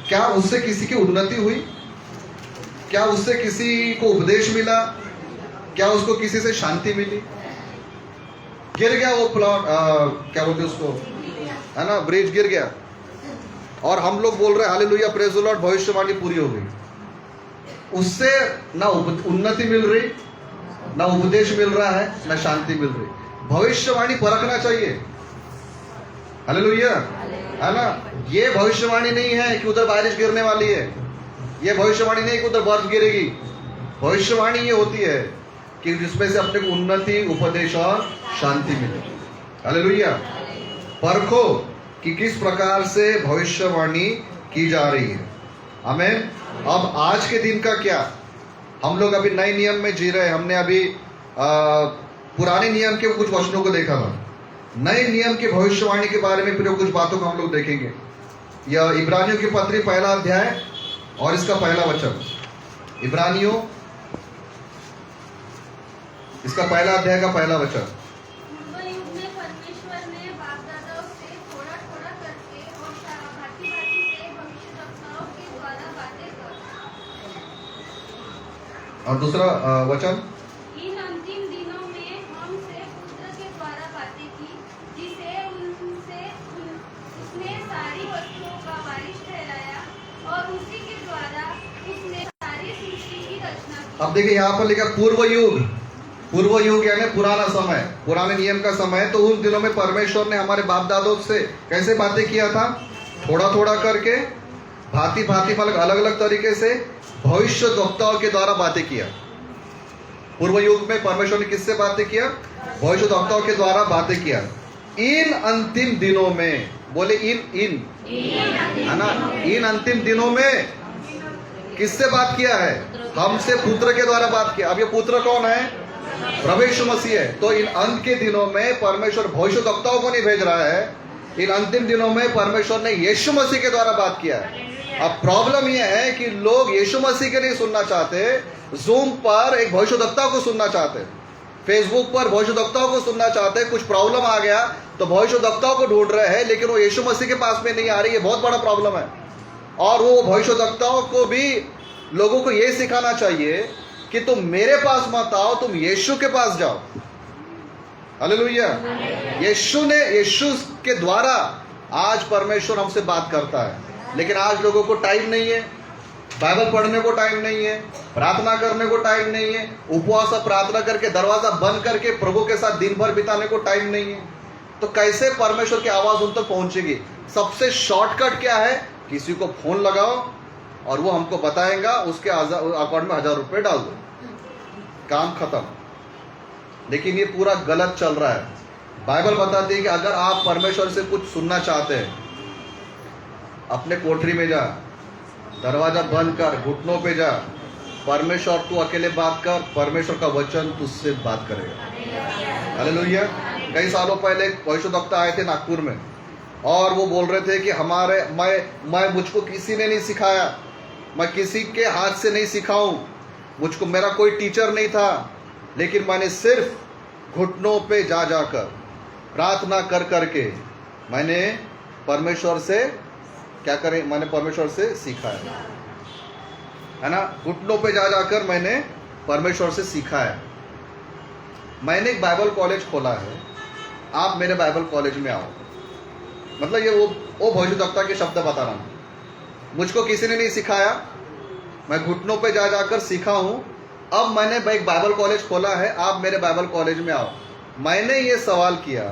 क्या उससे किसी की उन्नति हुई? क्या उससे किसी को उपदेश मिला? क्या उसको किसी से शांति मिली? गिर गया वो प्लॉट, क्या बोलते उसको, है ना, ब्रिज गिर गया और हम लोग बोल रहे हैं हालेलुया प्रेज़ द लॉर्ड, भविष्यवाणी पूरी हो गई। उससे ना उन्नति मिल रही, ना उपदेश मिल रहा है, ना शांति मिल रही। भविष्यवाणी परखना चाहिए। भविष्यवाणी परखना चाहिए। 3 बातें भविष्यवाणी में होना चाहिए। पहला उन्नति, दूसरा उपदेश और तीसरा शांति। 3 बातें भविष्यवाणी में होना चाहिए। पहला उन्नति, दूसरा उपदेश और तीसरा शांति। भविष्यवाणी परखना चाहिए। हालेलुया, है ना। ये भविष्यवाणी नहीं है कि उधर बारिश गिरने वाली है, ये भविष्यवाणी नहीं कि उधर बर्फ गिरेगी। भविष्यवाणी ये होती है कि जिसमें से अपने को उन्नति, उपदेश और शांति मिले। हालेलुया। परखो कि किस प्रकार से भविष्यवाणी की जा रही है। आमीन। अब आज के दिन का क्या, हम लोग अभी नए नियम में जी रहे हैं। हमने अभी पुराने नियम के कुछ वचनों को देखा था। नए नियम की भविष्यवाणी के बारे में फिर कुछ बातों को हम लोग देखेंगे। यह इब्रानियों की पत्री पहला अध्याय और इसका पहला वचन। इब्रानियों इसका पहला अध्याय का पहला वचन। पूर्व युग में परमेश्वर ने बाप-दादाओं से थोड़ा-थोड़ा करके और भांति-भांति से भविष्यवक्ताओं के द्वारा बातें कर। और दूसरा वचन, इन अंतिम दिनों में हमसे पुत्र के द्वारा बातें की, जिसे उसने सारी वस्तुओं का वारिस ठहराया और उसी के द्वारा उसने सारी सृष्टि की रचना की। अब देखिए यहाँ पर लिखा पूर्व युग। पूर्व युग यानी पुराना समय, पुराने नियम का समय। तो उन दिनों में परमेश्वर ने हमारे बाप दादों से कैसे बातें किया था? थोड़ा थोड़ा करके, भांति भांति मतलब अलग अलग तरीके से भविष्यद्वक्ताओं के द्वारा बातें किया। पूर्व युग में परमेश्वर ने किससे बातें किया? भविष्यद्वक्ताओं के द्वारा बातें किया। इन अंतिम दिनों में, बोले इन है ना, इन अंतिम दिनों में किससे बात किया है? हमसे पुत्र के द्वारा बात किया। अब ये पुत्र कौन है? प्रभु यीशु मसीह है। तो इन अंत के दिनों में परमेश्वर भविष्यद्वक्ताओं को नहीं भेज रहा है, इन अंतिम दिनों में परमेश्वर ने यीशु मसीह के द्वारा बात किया है। अब प्रॉब्लम यह है कि लोग यीशु मसीह के नहीं सुनना चाहते, जूम पर एक भविष्यद्वक्ता को सुनना चाहते, फेसबुक पर भविष्यद्वक्ताओं को सुनना चाहते। कुछ प्रॉब्लम आ गया तो भविष्यद्वक्ताओं को ढूंढ रहे हैं, लेकिन वो यीशु मसीह के पास में नहीं आ रही। ये बहुत बड़ा प्रॉब्लम है। और वो भविष्यद्वक्ताओं को भी लोगों को ये सिखाना चाहिए कि तुम मेरे पास मत आओ, तुम यीशु के पास जाओ। हालेलुया। यीशु के द्वारा आज परमेश्वर हमसे बात करता है, लेकिन आज लोगों को टाइम नहीं है, बाइबल पढ़ने को टाइम नहीं है, प्रार्थना करने को टाइम नहीं है, उपवास और प्रार्थना करके दरवाजा बंद करके प्रभु के साथ दिन भर बिताने को टाइम नहीं है। तो कैसे परमेश्वर की आवाज उन तक पहुंचेगी? सबसे शॉर्टकट क्या है? किसी को फोन लगाओ और वो हमको बताएगा, उसके अकाउंट में 1000 रुपये डाल दो, काम खत्म। लेकिन ये पूरा गलत चल रहा है। बाइबल बताती है कि अगर आप परमेश्वर से कुछ सुनना चाहते हैं, अपने कोठरी में जा, दरवाजा बंद कर, घुटनों पे जा, परमेश्वर तू अकेले बात कर, परमेश्वर का वचन तुझसे बात करेगा। हालेलुया। कई सालों पहले एक भविष्यद्वक्ता आए थे नागपुर में, और वो बोल रहे थे कि मैं मुझको किसी ने नहीं सिखाया, मैं किसी के हाथ से नहीं सीखा हूँ, मुझको मेरा कोई टीचर नहीं था, लेकिन मैंने सिर्फ घुटनों पे जा जाकर प्रार्थना कर करके मैंने परमेश्वर से क्या करें, मैंने परमेश्वर से सीखा है ना। घुटनों पे जा जाकर मैंने परमेश्वर से सीखा है। मैंने एक बाइबल कॉलेज खोला है, आप मेरे बाइबल कॉलेज में आओ। मतलब ये वो भविष्यद्वक्ता के शब्द बता रहा हूँ। मुझको किसी ने नहीं सिखाया, मैं घुटनों पे जा जाकर सीखा हूँ। अब मैंने एक बाइबल कॉलेज खोला है, आप मेरे बाइबल कॉलेज में आओ। मैंने ये सवाल किया,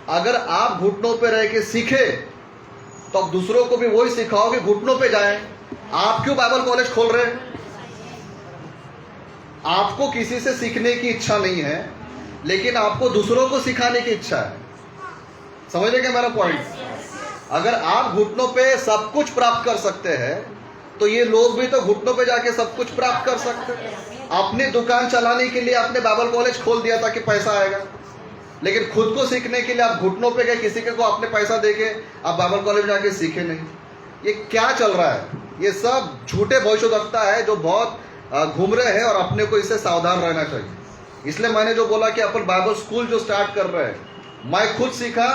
अगर आप घुटनों पे रह के सीखे तो आप दूसरों को भी वही सिखाओ कि घुटनों पे जाएं। आप क्यों बाइबल कॉलेज खोल रहे हैं? आपको किसी से सीखने की इच्छा नहीं है, लेकिन आपको दूसरों को सिखाने की इच्छा है। समझ रहे क्या मेरा पॉइंट? अगर आप घुटनों पे सब कुछ प्राप्त कर सकते हैं, तो ये लोग भी तो घुटनों पे जाके सब कुछ प्राप्त कर सकते हैं। अपनी दुकान चलाने के लिए आपने बाइबल कॉलेज खोल दिया ताकि पैसा आएगा, लेकिन खुद को सीखने के लिए आप घुटनों पे गए, किसी को आपने पैसा देके आप बाइबल कॉलेज जाके सीखे नहीं। ये क्या चल रहा है? ये सब झूठे भविष्यद्वक्ता है जो बहुत घूम रहे हैं, और अपने को इससे सावधान रहना चाहिए। इसलिए मैंने जो बोला कि अपन बाइबल स्कूल जो स्टार्ट कर रहे हैं, मैं खुद सीखा,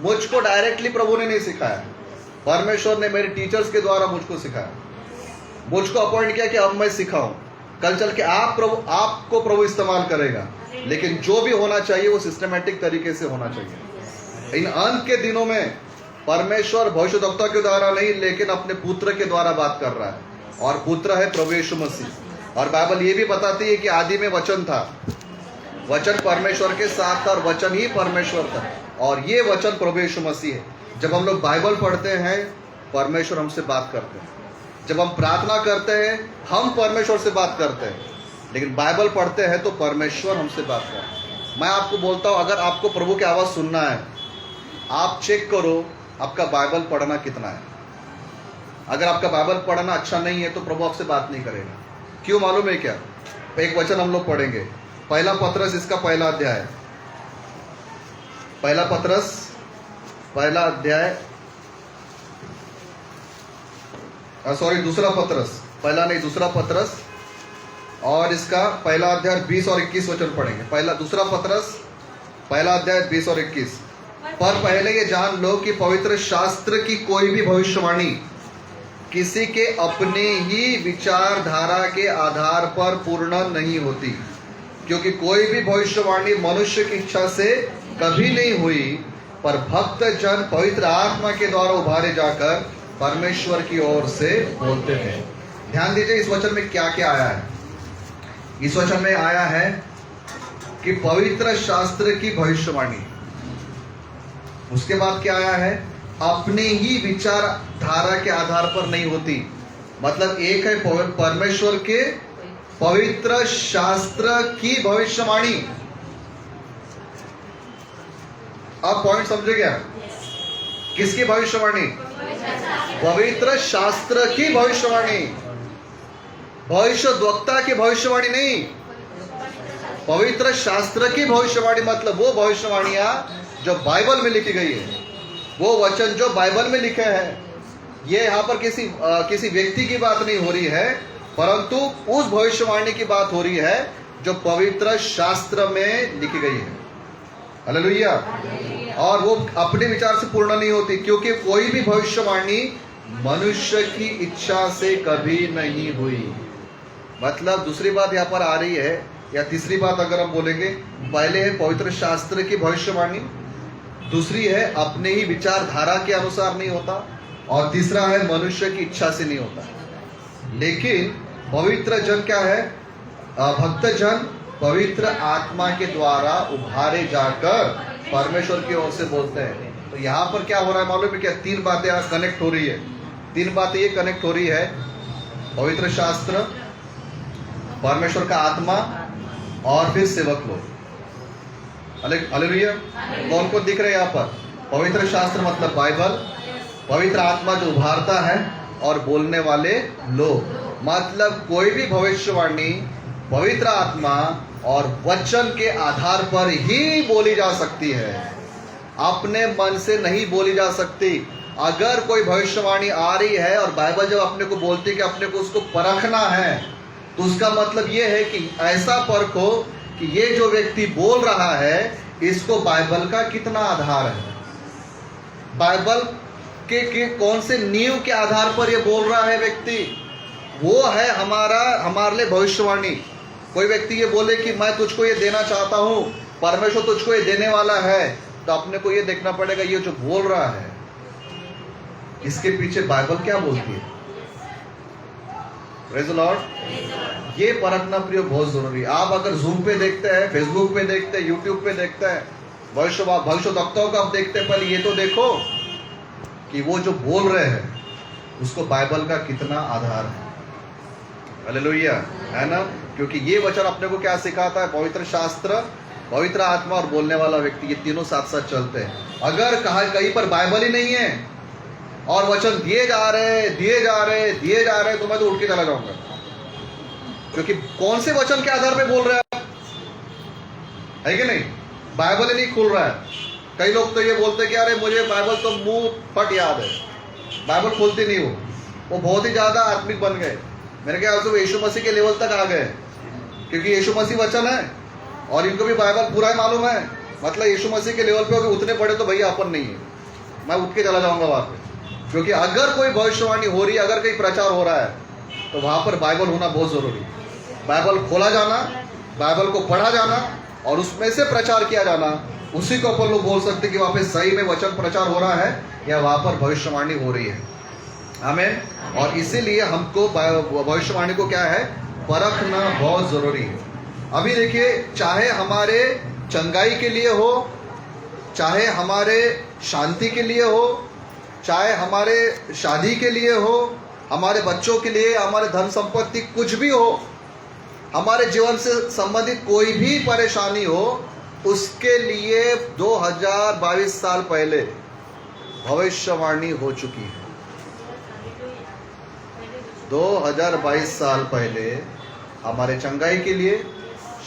मुझको डायरेक्टली प्रभु ने नहीं सिखाया, परमेश्वर ने मेरे टीचर्स के द्वारा मुझको सिखाया। मुझको अपॉइंट किया कि अब मैं सिखाऊं, कल चल के आपको प्रभु इस्तेमाल करेगा। लेकिन जो भी होना चाहिए वो सिस्टमेटिक तरीके से होना चाहिए। इन अंत के दिनों में परमेश्वर भविष्यद्वक्ता के द्वारा नहीं, लेकिन अपने पुत्र के द्वारा बात कर रहा है, और पुत्र है प्रभु यीशु मसीह। और बाइबल ये भी बताती है कि आदि में वचन था, वचन परमेश्वर के साथ था, और वचन ही परमेश्वर था। और ये वचन प्रभु यीशु मसीह है। जब हम लोग बाइबल पढ़ते हैं परमेश्वर हमसे बात करते हैं, जब हम प्रार्थना करते हैं हम परमेश्वर से बात करते हैं, लेकिन बाइबल पढ़ते हैं तो परमेश्वर हमसे बात करते हैं। मैं आपको बोलता हूँ, अगर आपको प्रभु की आवाज़ सुनना है, आप चेक करो आपका बाइबल पढ़ना कितना है। अगर आपका बाइबल पढ़ना अच्छा नहीं है तो प्रभु आपसे बात नहीं करेगा। क्यों मालूम है क्या? एक वचन हम लोग पढ़ेंगे, पहला पत्रस इसका पहला अध्याय, पहला पत्रस पहला अध्याय, सॉरी दूसरा पत्रस, पहला नहीं दूसरा पत्रस, और इसका पहला अध्याय 20 और 21 वचन पढ़ेंगे। पहला दूसरा पत्रस पहला अध्याय 20 और 21। पर पहले ये जान लो कि पवित्र शास्त्र की कोई भी भविष्यवाणी किसी के अपने ही विचारधारा के आधार पर पूर्ण नहीं होती, क्योंकि कोई भी भविष्यवाणी मनुष्य की इच्छा से कभी नहीं हुई, पर भक्त जन पवित्र आत्मा के द्वारा उभारे जाकर परमेश्वर की ओर से बोलते थे। ध्यान दीजिए इस वचन में क्या क्या आया है। इस वचन में आया है कि पवित्र शास्त्र की भविष्यवाणी, उसके बाद क्या आया है, अपने ही विचारधारा के आधार पर नहीं होती। मतलब एक है परमेश्वर के पवित्र शास्त्र की भविष्यवाणी। आप पॉइंट समझे क्या? किसकी भविष्यवाणी? पवित्र शास्त्र की भविष्यवाणी, भविष्यद्वक्ता की भविष्यवाणी नहीं, पवित्र शास्त्र की भविष्यवाणी। मतलब वो भविष्यवाणियां जो बाइबल में लिखी गई है, वो वचन जो बाइबल में लिखे हैं। ये यहाँ पर किसी व्यक्ति की बात नहीं हो रही है, परंतु उस भविष्यवाणी की बात हो रही है जो पवित्र शास्त्र में लिखी गई है। हालेलुया। और वो अपने विचार से पूर्ण नहीं होती, क्योंकि कोई भी भविष्यवाणी मनुष्य की इच्छा से कभी नहीं हुई। मतलब दूसरी बात यहाँ पर आ रही है, या तीसरी बात अगर हम बोलेंगे, पहले है पवित्र शास्त्र की भविष्यवाणी, दूसरी है अपने ही विचारधारा के अनुसार नहीं होता, और तीसरा है मनुष्य की इच्छा से नहीं होता। लेकिन पवित्र जन क्या है? भक्त जन पवित्र आत्मा के द्वारा उभारे जाकर परमेश्वर की ओर से बोलते हैं। तो यहाँ पर क्या हो रहा है मालूम है क्या? तीन बातें यहाँ कनेक्ट हो रही है। तीन बातें ये कनेक्ट हो रही है, पवित्र शास्त्र, परमेश्वर का आत्मा, और फिर सेवक लोग। हालेलुया। कौन कौन दिख रहे हैं यहाँ पर? पवित्र शास्त्र मतलब बाइबल, पवित्र आत्मा जो उभारता है, और बोलने वाले लोग। मतलब कोई भी भविष्यवाणी पवित्र आत्मा और वचन के आधार पर ही बोली जा सकती है, अपने मन से नहीं बोली जा सकती। अगर कोई भविष्यवाणी आ रही है और बाइबल जब अपने को बोलती है कि अपने को उसको परखना है, तो उसका मतलब ये है कि ऐसा परखो कि ये जो व्यक्ति बोल रहा है इसको बाइबल का कितना आधार है, बाइबल के कौन से नींव के आधार पर ये बोल रहा है व्यक्ति, वो है हमारे लिए भविष्यवाणी। कोई व्यक्ति ये बोले कि मैं तुझको ये देना चाहता हूँ, परमेश्वर तुझको ये देने वाला है, तो अपने को ये देखना पड़ेगा ये जो बोल रहा है इसके पीछे बाइबल क्या बोलती है। Praise the Lord. ये परखना प्रिय बहुत जरूरी है। आप अगर जूम पे देखते हैं, फेसबुक पे देखते हैं, यूट्यूब पे देखते हैं, भविष्यवक्ताओं का आप देखते हैं, पहले ये तो देखो कि वो जो बोल रहे हैं उसको बाइबल का कितना आधार है। हालेलुया, है ना? क्योंकि ये वचन अपने को क्या सिखाता है? पवित्र शास्त्र, पवित्र आत्मा और बोलने वाला व्यक्ति, ये तीनों साथ साथ चलते हैं। अगर कहीं पर बाइबल ही नहीं है और वचन दिए जा रहे तो मैं तो उठ के चला जाऊंगा, क्योंकि कौन से वचन के आधार पे बोल रहे हैं, है कि नहीं? बाइबल ही नहीं खुल रहा है। कई लोग तो ये बोलते हैं कि अरे मुझे बाइबल तो मुंह फट याद है, बाइबल खोलती नहीं वो बहुत ही ज्यादा आत्मिक बन गए। मेरे ख्याल से वो यीशु मसीह के लेवल तक आ गए, क्योंकि यीशु मसीह वचन है और इनको भी बाइबल पूरा ही मालूम है। मतलब यीशु मसीह के लेवल पे हो, उतने बड़े तो भैया अपन नहीं है, मैं उठ के चला जाऊंगा वहां पे। क्योंकि अगर कोई भविष्यवाणी हो रही है, अगर कहीं प्रचार हो रहा है, तो वहां पर बाइबल होना बहुत जरूरी है। बाइबल खोला जाना, बाइबल को पढ़ा जाना और उसमें से प्रचार किया जाना, उसी को अपन लोग बोल सकते हैं कि वहां पे सही में वचन प्रचार हो रहा है या वहां पर भविष्यवाणी हो रही है। आमीन। और इसीलिए हमको भविष्यवाणी को क्या है? परखना बहुत जरूरी है। अभी देखिए, चाहे हमारे चंगाई के लिए हो, चाहे हमारे शांति के लिए हो, चाहे हमारे शादी के लिए हो, हमारे बच्चों के लिए, हमारे धन संपत्ति कुछ भी हो, हमारे जीवन से संबंधित कोई भी परेशानी हो, उसके लिए 2022 साल पहले भविष्यवाणी हो चुकी है। 2022 साल पहले हमारे चंगाई के लिए,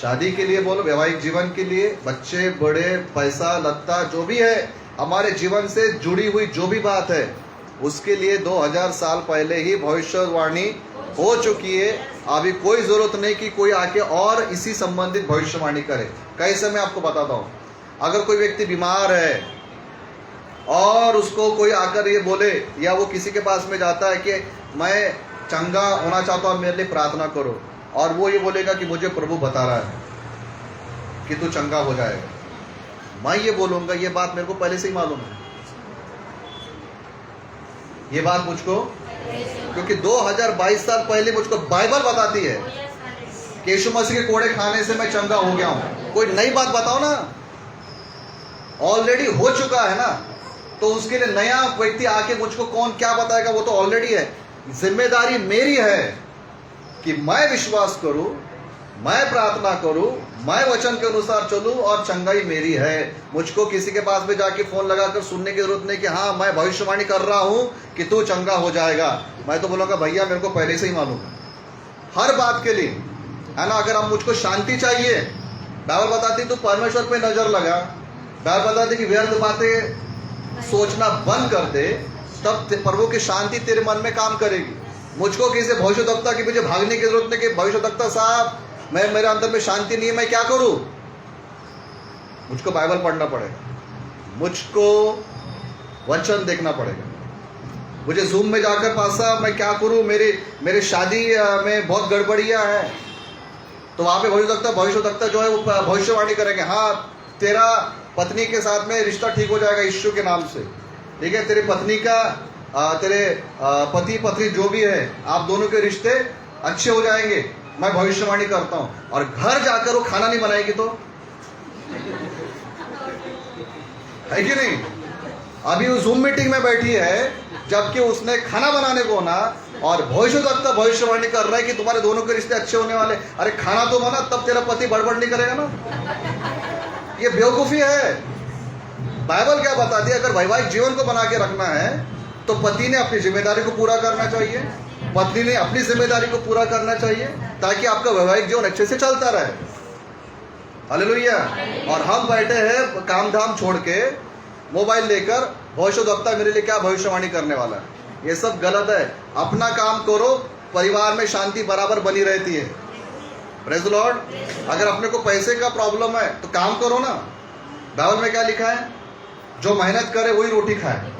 शादी के लिए बोलो, वैवाहिक जीवन के लिए, बच्चे बड़े, पैसा लत्ता जो भी है, हमारे जीवन से जुड़ी हुई जो भी बात है, उसके लिए 2000 साल पहले ही भविष्यवाणी हो चुकी है। अभी कोई जरूरत नहीं कि कोई आके और इसी संबंधित भविष्यवाणी करे। कैसे मैं आपको बताता हूँ। अगर कोई व्यक्ति बीमार है और उसको कोई आकर ये बोले, या वो किसी के पास में जाता है कि मैं चंगा होना चाहता हूँ, मेरे लिए प्रार्थना करो, और वो ये बोलेगा कि मुझे प्रभु बता रहा है कि तू चंगा हो जाएगा, मैं ये बोलूंगा ये बात मेरे को पहले से ही मालूम है। ये बात मुझको, क्योंकि 2022 साल पहले मुझको बाइबल बताती है कि यीशु मसीह के कोड़े खाने से मैं चंगा हो गया हूं। कोई नई बात बताओ ना, ऑलरेडी हो चुका है ना, तो उसके लिए नया व्यक्ति आके मुझको कौन क्या बताएगा, वो तो ऑलरेडी है। जिम्मेदारी मेरी है कि मैं विश्वास करूं, मैं प्रार्थना करूं, मैं वचन के अनुसार चलूं, और चंगाई मेरी है। मुझको किसी के पास में जाके फोन लगाकर सुनने की जरूरत नहीं कि हाँ मैं भविष्यवाणी कर रहा हूं कि तू चंगा हो जाएगा। मैं तो बोलूंगा भैया मेरे को पहले से ही मालूम है हर बात के लिए, है ना। अगर हम मुझको शांति चाहिए, बाइबल बताती तो परमेश्वर पे नजर लगा, बाइबल बताती कि व्यर्थ बातें सोचना बंद कर दे, तब प्रभु की शांति तेरे मन में काम करेगी। मुझको किसी भविष्यवक्ता के पीछे भागने की जरूरत नहीं कि भविष्यवक्ता साहब मैं, मेरे अंदर में शांति नहीं है, मैं क्या करूं। मुझको बाइबल पढ़ना पड़ेगा, मुझको वचन देखना पड़ेगा। मुझे जूम में जाकर पासा मैं क्या करूं, मेरे शादी में बहुत गड़बड़ियां है, तो वहां पे भविष्यवक्ता जो है वो भविष्यवाणी करेंगे, हाँ तेरा पत्नी के साथ में रिश्ता ठीक हो जाएगा यीशु के नाम से, ठीक है। तेरी पत्नी का तेरे पति पत्नी जो भी है, आप दोनों के रिश्ते अच्छे हो जाएंगे, मैं भविष्यवाणी करता हूं। और घर जाकर वो खाना नहीं बनाएगी तो है कि नहीं। अभी वो जूम मीटिंग में बैठी है, जबकि उसने खाना बनाने को ना, और भविष्यवक्ता भविष्यवाणी कर रहा है कि तुम्हारे दोनों के रिश्ते अच्छे होने वाले। अरे खाना तो बना, तब तेरा पति बड़बड़ नहीं करेगा ना। ये बेवकूफी है। बाइबल क्या बताती है, अगर वैवाहिक जीवन को बना के रखना है तो पति ने अपनी जिम्मेदारी को पूरा करना चाहिए, पत्नी ने अपनी जिम्मेदारी को पूरा करना चाहिए, ताकि आपका वैवाहिक जीवन अच्छे से चलता रहे। हालेलुया। और हम बैठे हैं काम धाम छोड़ के मोबाइल लेकर, भविष्यवक्ता मेरे लिए क्या भविष्यवाणी करने वाला है। ये सब गलत है। अपना काम करो, परिवार में शांति बराबर बनी रहती है। Praise the Lord. अगर अपने को पैसे का प्रॉब्लम है तो काम करो ना। बाइबल में क्या लिखा है, जो मेहनत करे वही रोटी खाए,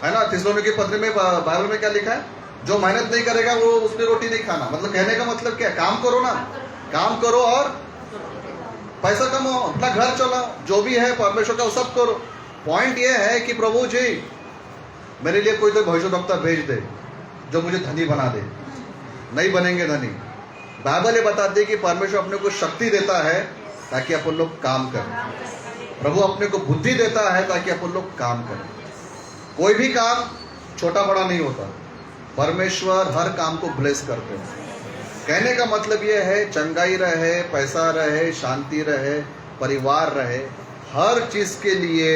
है ना। थिस्सलुनीके पत्र में बाइबल में क्या लिखा है, जो मेहनत नहीं करेगा वो उसने रोटी नहीं खाना। मतलब कहने का मतलब क्या है, काम करो ना, काम करो और पैसा कमाओ, अपना घर चलाओ, जो भी है परमेश्वर का वो सब करो। पॉइंट ये है कि प्रभु जी मेरे लिए कोई तो भविष्यवक्ता भेज दे जो मुझे धनी बना दे। नहीं बनेंगे धनी। बाइबल ये बताती है कि परमेश्वर अपने को शक्ति देता है ताकि अपन लोग काम करें। प्रभु अपने को बुद्धि देता है ताकि अपन लोग काम करें। कोई भी काम छोटा बड़ा नहीं होता। परमेश्वर हर काम को ब्लेस करते हैं। कहने का मतलब ये है, चंगाई रहे, पैसा रहे, शांति रहे, परिवार रहे, हर चीज के लिए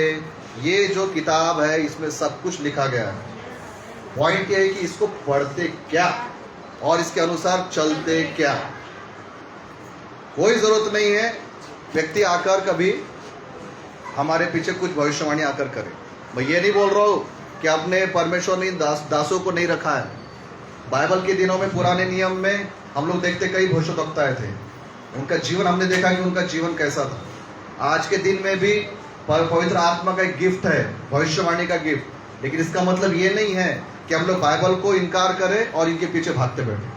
ये जो किताब है इसमें सब कुछ लिखा गया है। पॉइंट ये है कि इसको पढ़ते क्या और इसके अनुसार चलते क्या। कोई जरूरत नहीं है व्यक्ति आकर कभी हमारे पीछे कुछ भविष्यवाणी आकर करे। मैं ये नहीं बोल रहा हूँ कि आपने परमेश्वर ने दासों को नहीं रखा है। बाइबल के दिनों में, पुराने नियम में हम लोग देखते कई भविष्यवक्ता थे, उनका जीवन हमने देखा कि उनका जीवन कैसा था। आज के दिन में भी पवित्र आत्मा का एक गिफ्ट है, भविष्यवाणी का गिफ्ट। लेकिन इसका मतलब ये नहीं है कि हम लोग बाइबल को इनकार करें और इनके पीछे भागते बैठे।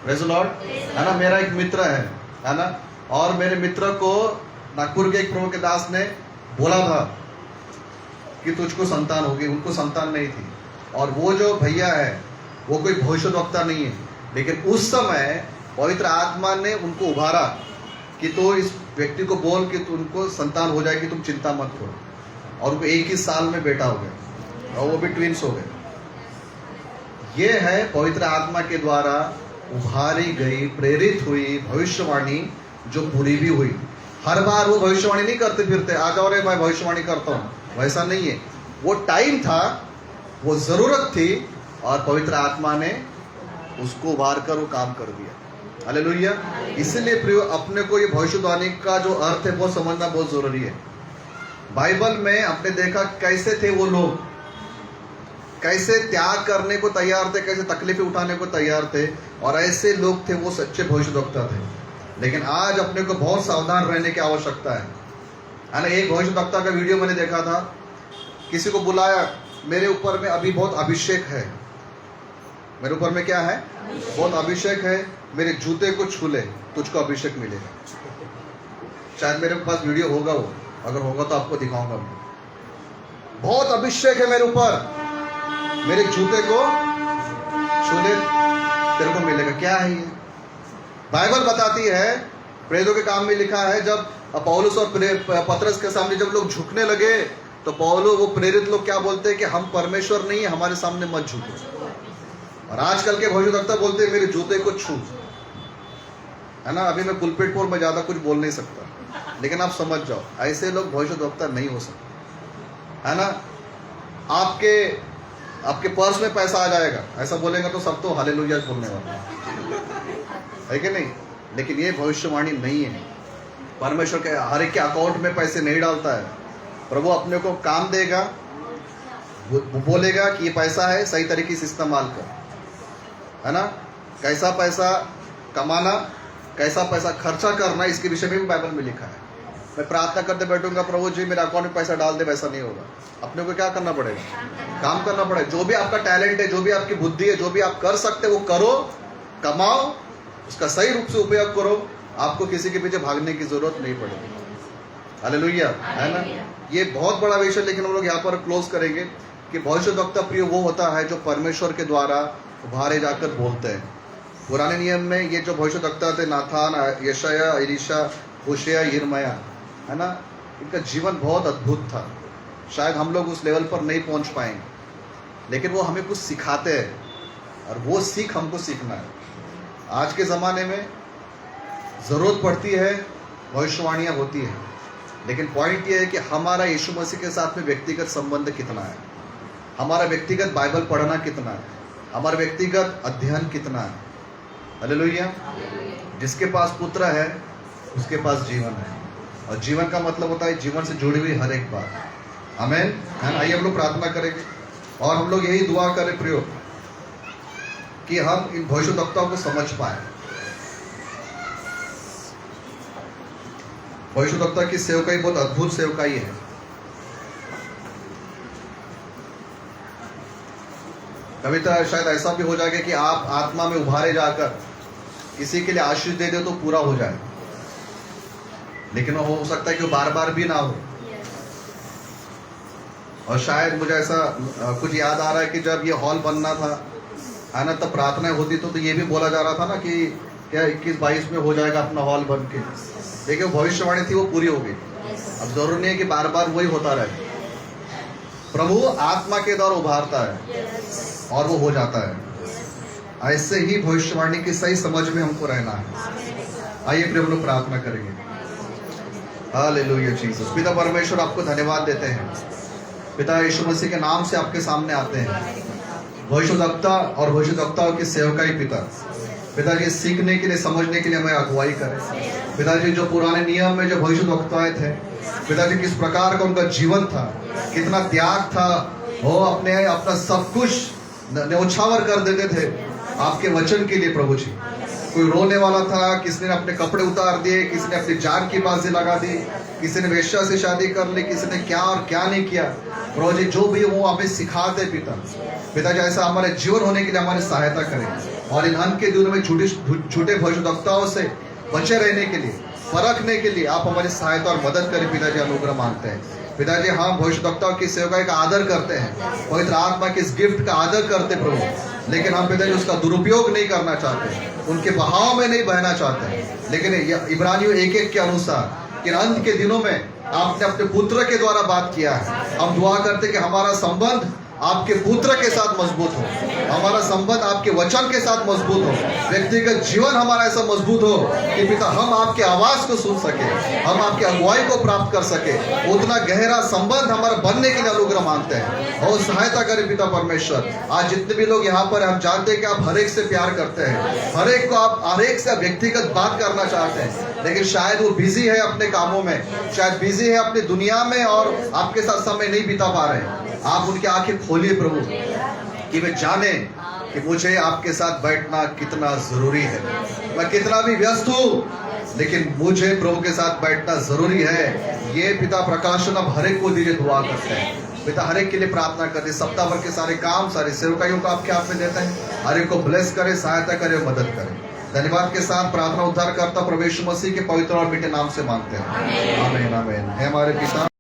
Praise the Lord. है ना। मेरा एक मित्र है ना, और मेरे मित्र को नागपुर के एक प्रभु के दास ने बोला था कि तुझको संतान होगी। उनको संतान नहीं थी, और वो जो भैया है वो कोई भविष्यवक्ता नहीं है, लेकिन उस समय पवित्र आत्मा ने उनको उभारा कि तो इस व्यक्ति को बोल कि तुमको संतान हो जाएगी, तुम चिंता मत करो। और उनको 1 ही साल में बेटा हो गया और वो भी ट्विंस हो गए। ये है पवित्र आत्मा के द्वारा उभारी गई, प्रेरित हुई भविष्यवाणी जो पूरी भी हुई। हर बार वो भविष्यवाणी नहीं करते फिरते, आ जाओ रे मैं भविष्यवाणी करता हूँ, वैसा नहीं है। वो टाइम था, वो जरूरत थी और पवित्र आत्मा ने उसको उभार कर वो काम कर दिया। हालेलुया। इसलिए प्रियो, अपने को ये भविष्यवाणी का जो अर्थ है वो समझना बहुत जरूरी है। बाइबल में आपने देखा कैसे थे वो लोग, कैसे त्याग करने को तैयार थे, कैसे तकलीफें उठाने को तैयार थे, और ऐसे लोग थे वो सच्चे भविष्यवक्ता थे। लेकिन आज अपने को बहुत सावधान रहने की आवश्यकता है ना। एक भविष्यवक्ता का वीडियो मैंने देखा था, किसी को बुलाया, मेरे ऊपर में अभी बहुत अभिषेक है, मेरे ऊपर में क्या है, बहुत अभिषेक है, मेरे जूते को छू ले तुझको अभिषेक मिलेगा। शायद मेरे पास वीडियो होगा, वो अगर होगा तो आपको दिखाऊंगा मैं। बहुत अभिषेक है मेरे ऊपर, मेरे जूते को छू ले तेरे को मिलेगा। क्या है ये? बाइबल बताती है, प्रेरितों के काम में लिखा है, जब पौलुस और पतरस के सामने जब लोग झुकने लगे तो पौलुस, वो प्रेरित लोग क्या बोलते हैं कि हम परमेश्वर नहीं है, हमारे सामने मत झुको। और आजकल के भविष्यवक्ता बोलते हैं मेरे जूते को छू, है ना। अभी मैं पुलपिट पर मैं ज्यादा कुछ बोल नहीं सकता, लेकिन आप समझ जाओ, ऐसे लोग भविष्यवक्ता नहीं हो सकते, है ना। आपके पर्स में पैसा आ जाएगा ऐसा बोलेगा तो सब तो हालेलुया बोलने वाले है कि नहीं। लेकिन ये भविष्यवाणी नहीं है। परमेश्वर के हर एक के अकाउंट में पैसे नहीं डालता है। प्रभु अपने को काम देगा, वो बोलेगा कि ये पैसा है, सही तरीके से इस्तेमाल कर, है ना। कैसा पैसा कमाना, कैसा पैसा खर्चा करना, इसके विषय में भी बाइबल में लिखा है। मैं प्रार्थना करते बैठूंगा, प्रभु जी मेरे अकाउंट में पैसा डाल दे, वैसा नहीं होगा। अपने को क्या करना पड़ेगा, काम करना पड़ेगा। जो भी आपका टैलेंट है, जो भी आपकी बुद्धि है, जो भी आप कर सकते हो वो करो, कमाओ, उसका सही रूप से उपयोग करो। आपको किसी के पीछे भागने की जरूरत नहीं पड़ेगी। हालेलुया, है ना। ये बहुत बड़ा विषय, लेकिन हम लोग यहाँ पर क्लोज करेंगे कि भविष्यवक्ता प्रिय वो होता है जो परमेश्वर के द्वारा उभारे जाकर बोलते हैं। पुराने नियम में ये जो भविष्यवक्ता थे, नाथान, यशाया, एलीशा, होशेया, यिर्मयाह, है ना, इनका जीवन बहुत अद्भुत था। शायद हम लोग उस लेवल पर नहीं पहुंच पाएंगे, लेकिन वो हमें कुछ सिखाते हैं और वो सीख हमको सीखना है। आज के ज़माने में ज़रूरत पड़ती है, भविष्यवाणियाँ होती हैं, लेकिन पॉइंट ये है कि हमारा यीशु मसीह के साथ में व्यक्तिगत संबंध कितना है, हमारा व्यक्तिगत बाइबल पढ़ना कितना है, हमारा व्यक्तिगत अध्ययन कितना है। हालेलुया। जिसके पास पुत्र है उसके पास जीवन है, और जीवन का मतलब होता है जीवन से जुड़ी हुई हर एक बात। आमीन। आइए हम लोग प्रार्थना करेंगे और हम लोग यही दुआ करें प्रियो कि हम इन भविष्यवक्ताओं को समझ पाए। भविष्यवक्ता की सेवकाई बहुत अद्भुत सेवकाई है। कभी तो शायद ऐसा भी हो जाएगा कि आप आत्मा में उभारे जाकर किसी के लिए आशीष दे दे तो पूरा हो जाए, लेकिन वो हो सकता है कि वो बार बार भी ना हो। और शायद मुझे ऐसा कुछ याद आ रहा है कि जब ये हॉल बनना था, है ना, तब प्रार्थना होती तो ये भी बोला जा रहा था ना कि क्या 21-22 में हो जाएगा अपना हॉल बन के। देखिए भविष्यवाणी थी वो पूरी हो गई। अब जरूरी नहीं है कि बार बार वही होता रहे। प्रभु आत्मा के द्वारा उभारता है और वो हो जाता है। ऐसे ही भविष्यवाणी की सही समझ में हमको रहना है। आइए फिर हम लोग प्रार्थना करेंगे। Hallelujah Jesus. पिता परमेश्वर आपको धन्यवाद देते हैं। पिता यीशु मसीह के नाम से आपके सामने आते हैं। भविष्यवक्ता और भविष्यवक्ताओं की सेवकाई पिताजी सीखने के लिए, समझने के लिए हमें अगुवाई करें। पिताजी जो पुराने नियम में जो भविष्यवक्ताएं थे, पिताजी किस प्रकार का उनका जीवन था, कितना त्याग था, वो अपना सब कुछ न्यौछावर कर देते थे आपके वचन के लिए। प्रभु जी, कोई रोने वाला था, किसी ने अपने कपड़े उतार दिए, किसी ने अपनी जान की बाजी लगा दी, किसी ने वेश्या से शादी कर ली, किसी ने क्या और क्या नहीं किया। प्रभु जी जो भी वो हमें सिखाते पिताजी, ऐसा हमारे जीवन होने के लिए हमारी सहायता करें और इन अंत के दिनों में झूठे भविष्यवक्ताओं से बचे रहने के लिए, परखने के लिए आप हमारी सहायता और मदद करें। पिताजी अनुग्रह मांगते हैं। पिताजी हम भविष्यवक्ताओं की सेवकाई का आदर करते हैं, पवित्र आत्मा के इस गिफ्ट का आदर करते प्रभु, लेकिन हम पिताजी उसका दुरुपयोग नहीं करना चाहते, उनके बहाव में नहीं बहना चाहते। लेकिन इब्रानियों 1:1 के अनुसार कि अंत के दिनों में आपने अपने पुत्र के द्वारा बात किया है। हम दुआ करते कि हमारा संबंध आपके पुत्र के साथ मजबूत हो, हमारा संबंध आपके वचन के साथ मजबूत हो, व्यक्तिगत जीवन हमारा ऐसा मजबूत हो कि पिता हम आपके आवाज को सुन सके, हम आपकी अगुवाई को प्राप्त कर सके। उतना गहरा संबंध हमारा बनने के लिए अनुग्रह मांगते हैं और सहायता करें पिता परमेश्वर। आज जितने भी लोग यहाँ पर हम जानते हैं कि आप हर एक से प्यार करते हैं, हर एक को आप हर एक से व्यक्तिगत बात करना चाहते हैं, लेकिन शायद वो बिजी है अपने कामों में, शायद बिजी है अपनी दुनिया में और आपके साथ समय नहीं बिता पा रहे हैं। आप उनकी आंखें खोलिए प्रभु कि वे जाने कि मुझे आपके साथ बैठना कितना जरूरी है। मैं कितना भी व्यस्त हूँ लेकिन मुझे प्रभु के साथ बैठना जरूरी है। ये पिता प्रकाशन अब हर एक को दीजिए, दुआ करते हैं पिता, हर एक के लिए प्रार्थना करते हैं। सप्ताह भर के सारे काम, सारी सेवकाइयों को आपके हाथ में देते हैं। हर एक को ब्लेस करे, सहायता करे, मदद करे। धन्यवाद के साथ प्रार्थना उद्धार करता प्रभु यीशु मसीह के पवित्र और मीठे नाम से मांगते हैं, आमीन आमीन। हे हमारे पिता।